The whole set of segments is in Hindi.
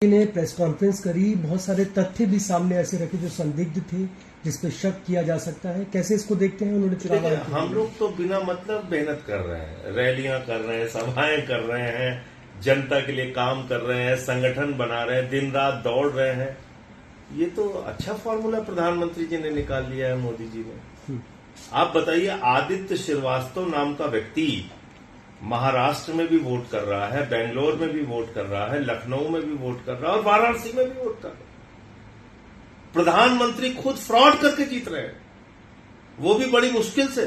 ने प्रेस कॉन्फ्रेंस करी, बहुत सारे तथ्य भी सामने ऐसे रखे जो संदिग्ध थे, जिसपे शक किया जा सकता है। कैसे इसको देखते हैं? उन्होंने चुनाव हम लोग तो बिना मतलब मेहनत कर रहे हैं, रैलियां कर रहे हैं, सभाएं कर रहे हैं, जनता के लिए काम कर रहे हैं, संगठन बना रहे हैं, दिन रात दौड़ रहे हैं। ये तो अच्छा फॉर्मूला प्रधानमंत्री जी ने निकाल लिया है, मोदी जी ने। आप बताइए, आदित्य श्रीवास्तव नाम का व्यक्ति महाराष्ट्र में भी वोट कर रहा है, बेंगलोर में भी वोट कर रहा है, लखनऊ में भी वोट कर रहा है और वाराणसी में भी वोट कर रहा है। प्रधानमंत्री खुद फ्रॉड करके जीत रहे हैं, वो भी बड़ी मुश्किल से।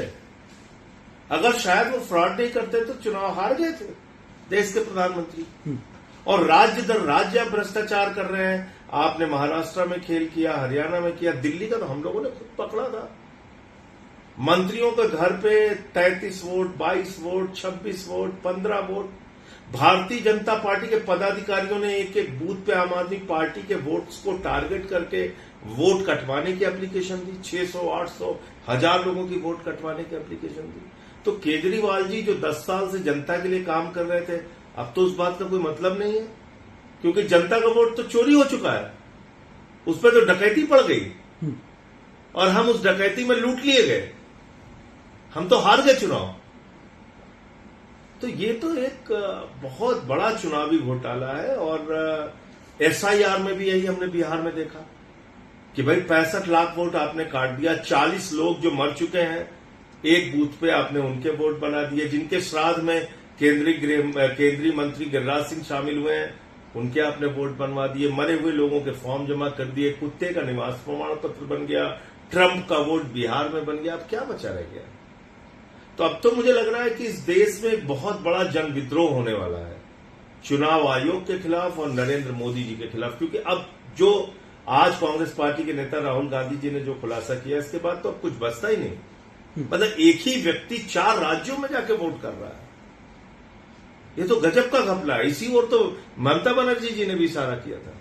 अगर शायद वो फ्रॉड नहीं करते तो चुनाव हार गए थे देश के प्रधानमंत्री। और राज्य दर राज्य आप भ्रष्टाचार कर रहे हैं। आपने महाराष्ट्र में खेल किया, हरियाणा में किया, दिल्ली का तो हम लोगों ने खुद पकड़ा था। मंत्रियों के घर पे 33 vote, 22 vote, 26 vote, 15 vote. Bharatiya Janata party के पदाधिकारियों ने एक एक बूथ पे आम आदमी पार्टी के वोट्स को टारगेट करके वोट कटवाने की एप्लीकेशन दी। 600, 800, 1000 लोगों की वोट कटवाने की एप्लीकेशन दी। तो केजरीवाल जी जो 10 साल से जनता के लिए काम कर रहे थे, अब तो उस बात का कोई मतलब नहीं है, क्योंकि जनता का वोट तो चोरी हो चुका है, उस पर तो डकैती पड़ गई और हम उस डकैती में लूट लिए गए, हम तो हार गए चुनाव। तो ये तो एक बहुत बड़ा चुनावी घोटाला है। और एसआईआर में भी यही हमने बिहार में देखा कि भाई 65 लाख वोट आपने काट दिया। 40 लोग जो मर चुके हैं, एक बूथ पे आपने उनके वोट बना दिए। जिनके श्राद्ध में केंद्रीय मंत्री गिरिराज सिंह शामिल हुए हैं, उनके आपने वोट बनवा दिए। मरे हुए लोगों के फॉर्म जमा कर दिए। कुत्ते का निवास प्रमाण पत्र बन गया। ट्रंप का वोट बिहार में बन गया। अब क्या बचा रह गया? तो अब तो मुझे लग रहा है कि इस देश में एक बहुत बड़ा जन विद्रोह होने वाला है चुनाव आयोग के खिलाफ और नरेंद्र मोदी जी के खिलाफ। क्योंकि अब जो आज कांग्रेस पार्टी के नेता राहुल गांधी जी ने जो खुलासा किया, इसके बाद तो अब कुछ बचता ही नहीं। मतलब एक ही व्यक्ति 4 राज्यों में जाके वोट कर रहा है। ये तो गजब का घपला है। इसी ओर तो ममता बनर्जी जी ने भी इशारा किया था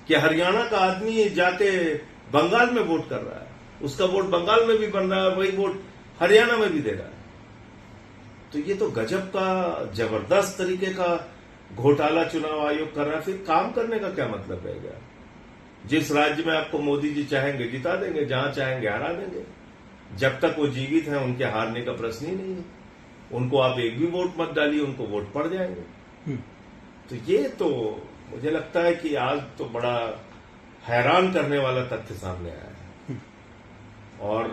कि हरियाणा का आदमी जाके बंगाल में वोट कर रहा है, उसका वोट बंगाल में भी बन रहा है, वही वोट हरियाणा में भी दे रहा है। तो ये तो गजब का जबरदस्त तरीके का घोटाला चुनाव आयोग कर रहा है। फिर काम करने का क्या मतलब रह गया? जिस राज्य में आपको मोदी जी चाहेंगे जिता देंगे, जहां चाहेंगे हरा देंगे। जब तक वो जीवित हैं, उनके हारने का प्रश्न ही नहीं है। उनको आप एक भी वोट मत डालिए, उनको वोट पड़ जाएंगे। तो ये तो मुझे लगता है कि आज तो बड़ा हैरान करने वाला तथ्य सामने आया है। और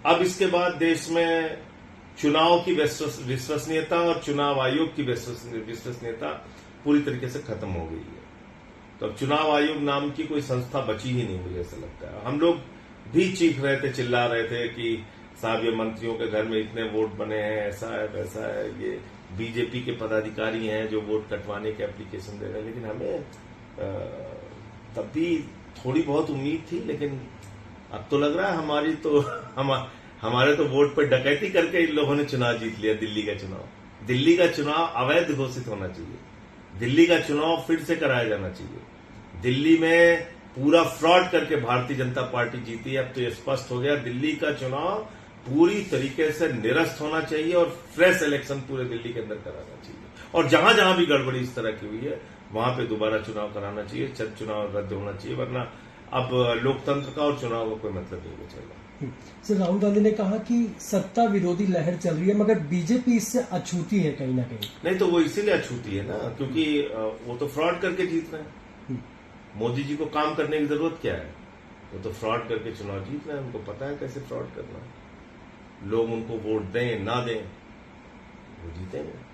अब इसके बाद देश में चुनाव की विश्वसनीयता और चुनाव आयोग की विश्वसनीयता पूरी तरीके से खत्म हो गई है। तो अब चुनाव आयोग नाम की कोई संस्था बची ही नहीं, मुझे ऐसा लगता है। हम लोग भी चीख रहे थे, चिल्ला रहे थे कि साहब ये मंत्रियों के घर में इतने वोट बने हैं, ऐसा है वैसा है, ये बीजेपी के पदाधिकारी हैं जो वोट कटवाने के एप्लीकेशन दे रहे हैं। लेकिन हमें तब भी थोड़ी बहुत उम्मीद थी, लेकिन अब तो लग रहा है हमारे तो वोट पर डकैती करके इन लोगों ने चुनाव जीत लिया। दिल्ली का चुनाव, दिल्ली का चुनाव अवैध घोषित होना चाहिए। दिल्ली का चुनाव फिर से कराया जाना चाहिए। दिल्ली में पूरा फ्रॉड करके भारतीय जनता पार्टी जीती। अब तो ये स्पष्ट हो गया, दिल्ली का चुनाव पूरी तरीके से निरस्त होना चाहिए और फ्रेश इलेक्शन पूरे दिल्ली के अंदर कराना चाहिए। और जहां जहां भी गड़बड़ी इस तरह की हुई है, वहां पे दोबारा चुनाव कराना चाहिए। चुनाव रद्द होना चाहिए, वरना अब लोकतंत्र का और चुनाव का कोई मतलब नहीं बचेगा। सर, राहुल गांधी ने कहा कि सत्ता विरोधी लहर चल रही है, मगर बीजेपी इससे अछूती है कहीं ना कहीं। नहीं तो वो इसीलिए अछूती है ना, क्योंकि वो तो फ्रॉड करके जीत रहे हैं। मोदी जी को काम करने की जरूरत क्या है? वो तो फ्रॉड करके चुनाव जीत रहे हैं। उनको पता है कैसे फ्रॉड करना है। लोग उनको वोट दें ना दें, वो जीतेंगे।